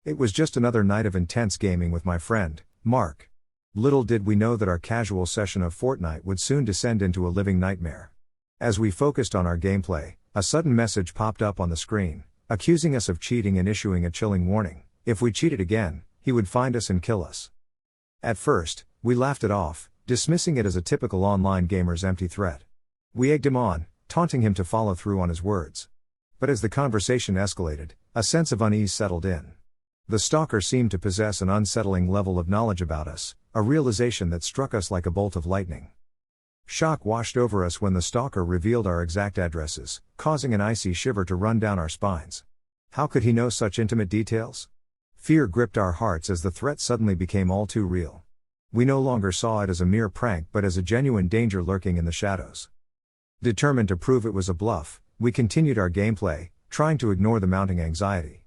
It was just another night of intense gaming with my friend, Mark. Little did we know that our casual session of Fortnite would soon descend into a living nightmare. As we focused on our gameplay, a sudden message popped up on the screen, accusing us of cheating and issuing a chilling warning. If we cheated again, he would find us and kill us. At first, we laughed it off, dismissing it as a typical online gamer's empty threat. We egged him on, taunting him to follow through on his words. But as the conversation escalated, a sense of unease settled in. The stalker seemed to possess an unsettling level of knowledge about us, a realization that struck us like a bolt of lightning. Shock washed over us when the stalker revealed our exact addresses, causing an icy shiver to run down our spines. How could he know such intimate details? Fear gripped our hearts as the threat suddenly became all too real. We no longer saw it as a mere prank but as a genuine danger lurking in the shadows. Determined to prove it was a bluff, we continued our gameplay, trying to ignore the mounting anxiety.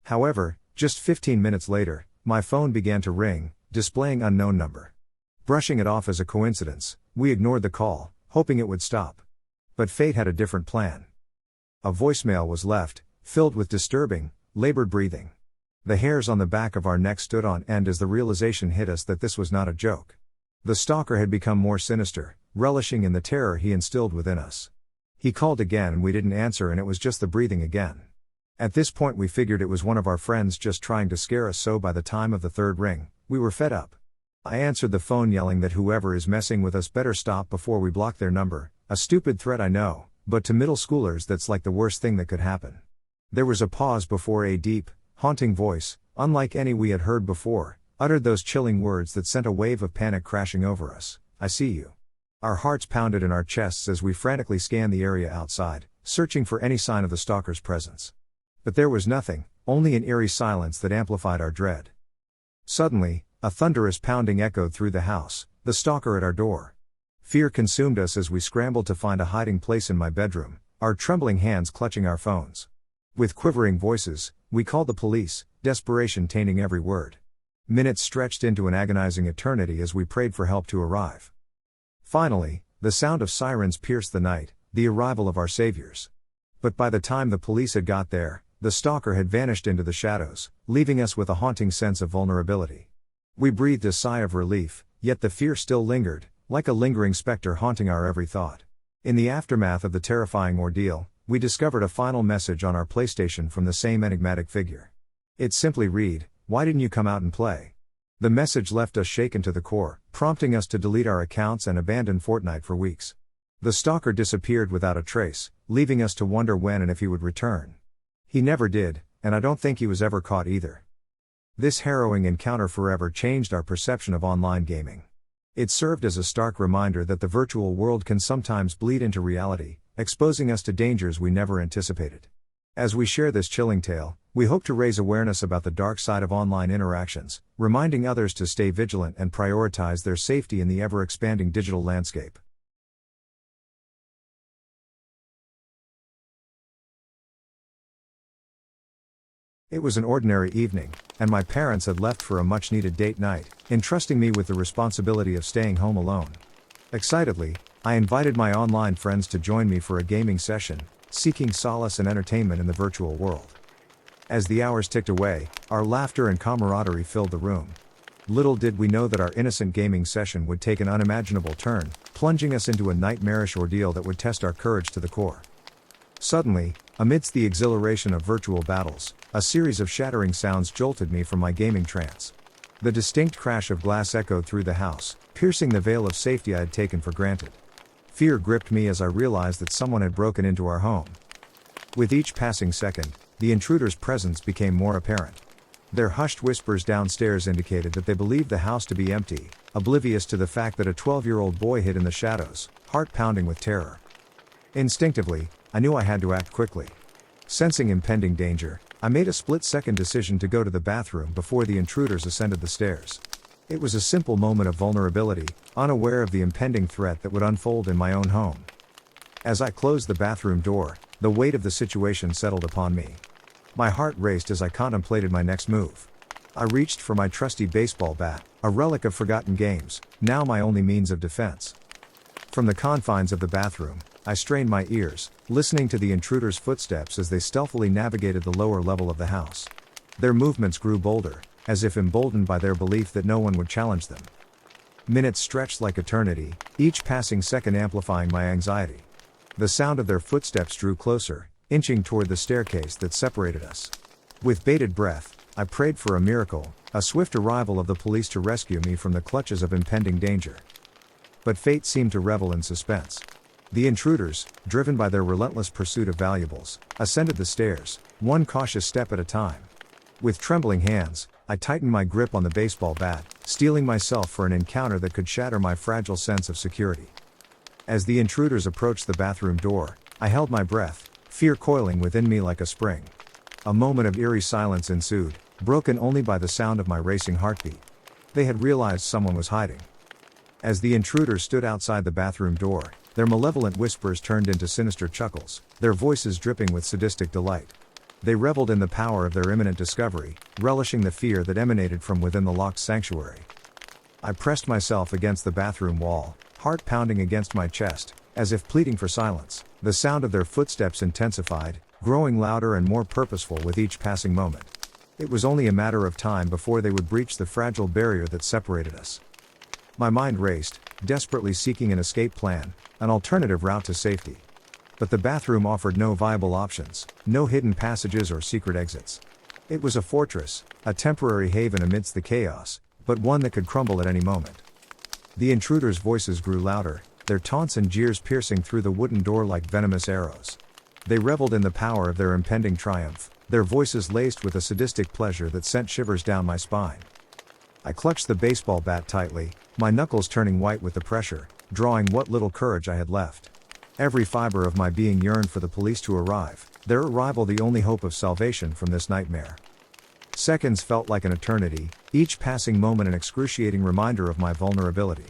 However, just 15 minutes later, my phone began to ring, displaying unknown number. Brushing it off as a coincidence, we ignored the call, hoping it would stop. But fate had a different plan. A voicemail was left, filled with disturbing, labored breathing. The hairs on the back of our neck stood on end as the realization hit us that this was not a joke. The stalker had become more sinister, relishing in the terror he instilled within us. He called again and we didn't answer, and it was just the breathing again. At this point we figured it was one of our friends just trying to scare us, so by the time of the third ring, we were fed up. I answered the phone yelling that whoever is messing with us better stop before we block their number. A stupid threat, I know, but to middle schoolers that's like the worst thing that could happen. There was a pause before a deep, haunting voice, unlike any we had heard before, uttered those chilling words that sent a wave of panic crashing over us. I see you. Our hearts pounded in our chests as we frantically scanned the area outside, searching for any sign of the stalker's presence. But there was nothing, only an eerie silence that amplified our dread. Suddenly, a thunderous pounding echoed through the house, the stalker at our door. Fear consumed us as we scrambled to find a hiding place in my bedroom, our trembling hands clutching our phones. With quivering voices, we called the police, desperation tainting every word. Minutes stretched into an agonizing eternity as we prayed for help to arrive. Finally, the sound of sirens pierced the night, the arrival of our saviors. But by the time the police had got there, the stalker had vanished into the shadows, leaving us with a haunting sense of vulnerability. We breathed a sigh of relief, yet the fear still lingered, like a lingering specter haunting our every thought. In the aftermath of the terrifying ordeal, we discovered a final message on our PlayStation from the same enigmatic figure. It simply read, "Why didn't you come out and play?" The message left us shaken to the core, prompting us to delete our accounts and abandon Fortnite for weeks. The stalker disappeared without a trace, leaving us to wonder when and if he would return. He never did, and I don't think he was ever caught either. This harrowing encounter forever changed our perception of online gaming. It served as a stark reminder that the virtual world can sometimes bleed into reality, exposing us to dangers we never anticipated. As we share this chilling tale, we hope to raise awareness about the dark side of online interactions, reminding others to stay vigilant and prioritize their safety in the ever-expanding digital landscape. It was an ordinary evening, and my parents had left for a much-needed date night, entrusting me with the responsibility of staying home alone. Excitedly, I invited my online friends to join me for a gaming session, seeking solace and entertainment in the virtual world. As the hours ticked away, our laughter and camaraderie filled the room. Little did we know that our innocent gaming session would take an unimaginable turn, plunging us into a nightmarish ordeal that would test our courage to the core. Suddenly, amidst the exhilaration of virtual battles, a series of shattering sounds jolted me from my gaming trance. The distinct crash of glass echoed through the house, piercing the veil of safety I had taken for granted. Fear gripped me as I realized that someone had broken into our home. With each passing second, the intruder's presence became more apparent. Their hushed whispers downstairs indicated that they believed the house to be empty, oblivious to the fact that a 12-year-old boy hid in the shadows, heart pounding with terror. Instinctively, I knew I had to act quickly. Sensing impending danger, I made a split-second decision to go to the bathroom before the intruders ascended the stairs. It was a simple moment of vulnerability, unaware of the impending threat that would unfold in my own home. As I closed the bathroom door, the weight of the situation settled upon me. My heart raced as I contemplated my next move. I reached for my trusty baseball bat, a relic of forgotten games, now my only means of defense. From the confines of the bathroom, I strained my ears, listening to the intruders' footsteps as they stealthily navigated the lower level of the house. Their movements grew bolder, as if emboldened by their belief that no one would challenge them. Minutes stretched like eternity, each passing second amplifying my anxiety. The sound of their footsteps drew closer, inching toward the staircase that separated us. With bated breath, I prayed for a miracle, a swift arrival of the police to rescue me from the clutches of impending danger. But fate seemed to revel in suspense. The intruders, driven by their relentless pursuit of valuables, ascended the stairs, one cautious step at a time. With trembling hands, I tightened my grip on the baseball bat, steeling myself for an encounter that could shatter my fragile sense of security. As the intruders approached the bathroom door, I held my breath, fear coiling within me like a spring. A moment of eerie silence ensued, broken only by the sound of my racing heartbeat. They had realized someone was hiding. As the intruders stood outside the bathroom door, their malevolent whispers turned into sinister chuckles, their voices dripping with sadistic delight. They reveled in the power of their imminent discovery, relishing the fear that emanated from within the locked sanctuary. I pressed myself against the bathroom wall, heart pounding against my chest, as if pleading for silence. The sound of their footsteps intensified, growing louder and more purposeful with each passing moment. It was only a matter of time before they would breach the fragile barrier that separated us. My mind raced, desperately seeking an escape plan, an alternative route to safety. But the bathroom offered no viable options, no hidden passages or secret exits. It was a fortress, a temporary haven amidst the chaos, but one that could crumble at any moment. The intruders' voices grew louder, their taunts and jeers piercing through the wooden door like venomous arrows. They reveled in the power of their impending triumph, their voices laced with a sadistic pleasure that sent shivers down my spine. I clutched the baseball bat tightly, my knuckles turning white with the pressure, drawing what little courage I had left. Every fiber of my being yearned for the police to arrive, their arrival the only hope of salvation from this nightmare. Seconds felt like an eternity, each passing moment an excruciating reminder of my vulnerability.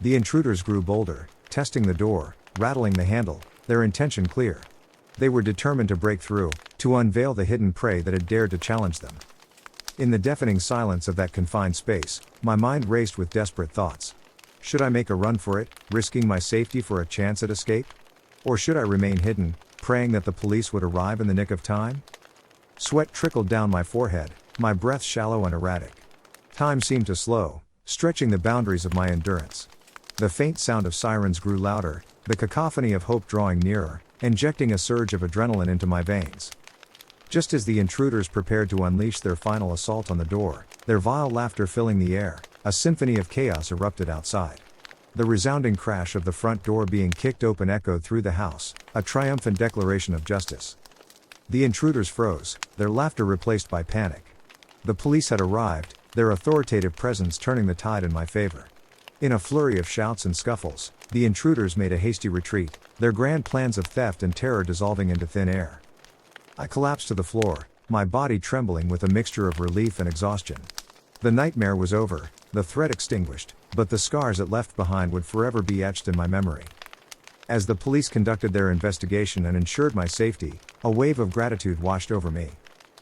The intruders grew bolder, testing the door, rattling the handle, their intention clear. They were determined to break through, to unveil the hidden prey that had dared to challenge them. In the deafening silence of that confined space, my mind raced with desperate thoughts. Should I make a run for it, risking my safety for a chance at escape? Or should I remain hidden, praying that the police would arrive in the nick of time? Sweat trickled down my forehead, my breath shallow and erratic. Time seemed to slow, stretching the boundaries of my endurance. The faint sound of sirens grew louder, the cacophony of hope drawing nearer, injecting a surge of adrenaline into my veins. Just as the intruders prepared to unleash their final assault on the door, their vile laughter filling the air, a symphony of chaos erupted outside. The resounding crash of the front door being kicked open echoed through the house, a triumphant declaration of justice. The intruders froze, their laughter replaced by panic. The police had arrived, their authoritative presence turning the tide in my favor. In a flurry of shouts and scuffles, the intruders made a hasty retreat, their grand plans of theft and terror dissolving into thin air. I collapsed to the floor, my body trembling with a mixture of relief and exhaustion. The nightmare was over, the threat extinguished, but the scars it left behind would forever be etched in my memory. As the police conducted their investigation and ensured my safety, a wave of gratitude washed over me.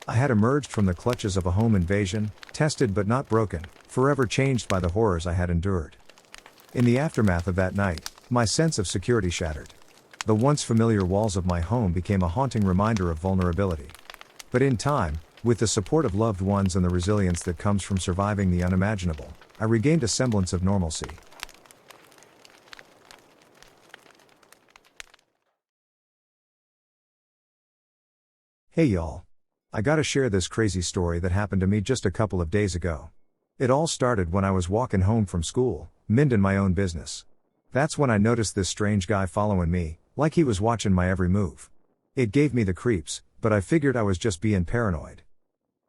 I had emerged from the clutches of a home invasion, tested but not broken, forever changed by the horrors I had endured. In the aftermath of that night, my sense of security shattered. The once familiar walls of my home became a haunting reminder of vulnerability. But in time, with the support of loved ones and the resilience that comes from surviving the unimaginable, I regained a semblance of normalcy. Hey y'all. I gotta share this crazy story that happened to me just a couple of days ago. It all started when I was walking home from school, minding my own business. That's when I noticed this strange guy following me, like he was watching my every move. It gave me the creeps, but I figured I was just being paranoid.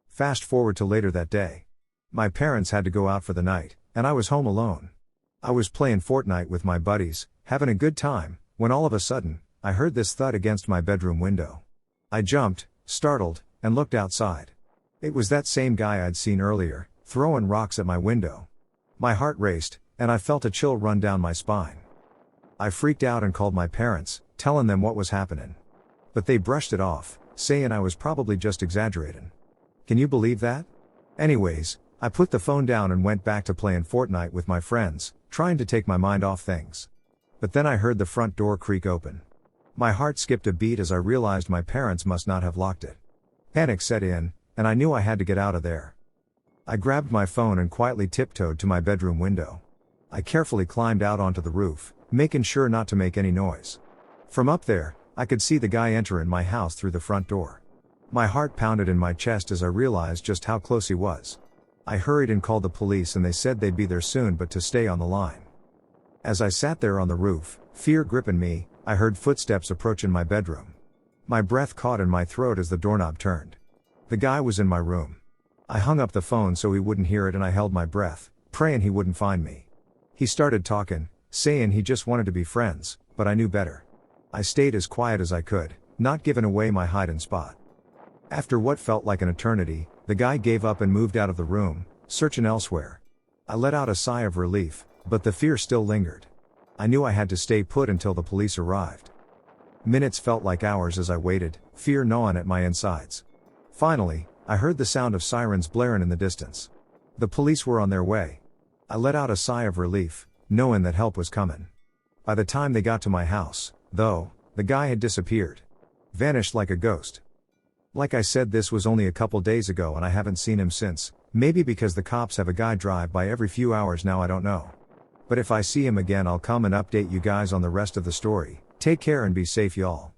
Fast forward to later that day. My parents had to go out for the night, and I was home alone. I was playing Fortnite with my buddies, having a good time, when all of a sudden, I heard this thud against my bedroom window. I jumped, startled, and looked outside. It was that same guy I'd seen earlier, throwing rocks at my window. My heart raced, and I felt a chill run down my spine. I freaked out and called my parents, telling them what was happening. But they brushed it off, saying I was probably just exaggerating. Can you believe that? Anyways, I put the phone down and went back to playing Fortnite with my friends, trying to take my mind off things. But then I heard the front door creak open. My heart skipped a beat as I realized my parents must not have locked it. Panic set in, and I knew I had to get out of there. I grabbed my phone and quietly tiptoed to my bedroom window. I carefully climbed out onto the roof, making sure not to make any noise. From up there, I could see the guy enter in my house through the front door. My heart pounded in my chest as I realized just how close he was. I hurried and called the police, and they said they'd be there soon but to stay on the line. As I sat there on the roof, fear gripping me, I heard footsteps approach in my bedroom. My breath caught in my throat as the doorknob turned. The guy was in my room. I hung up the phone so he wouldn't hear it, and I held my breath, praying he wouldn't find me. He started talking, saying he just wanted to be friends, but I knew better. I stayed as quiet as I could, not giving away my hiding spot. After what felt like an eternity, the guy gave up and moved out of the room, searching elsewhere. I let out a sigh of relief, but the fear still lingered. I knew I had to stay put until the police arrived. Minutes felt like hours as I waited, fear gnawing at my insides. Finally, I heard the sound of sirens blaring in the distance. The police were on their way. I let out a sigh of relief, knowing that help was coming. By the time they got to my house, though, the guy had disappeared. Vanished like a ghost. Like I said, this was only a couple days ago and I haven't seen him since, maybe because the cops have a guy drive by every few hours now, I don't know. But if I see him again, I'll come and update you guys on the rest of the story. Take care and be safe, y'all.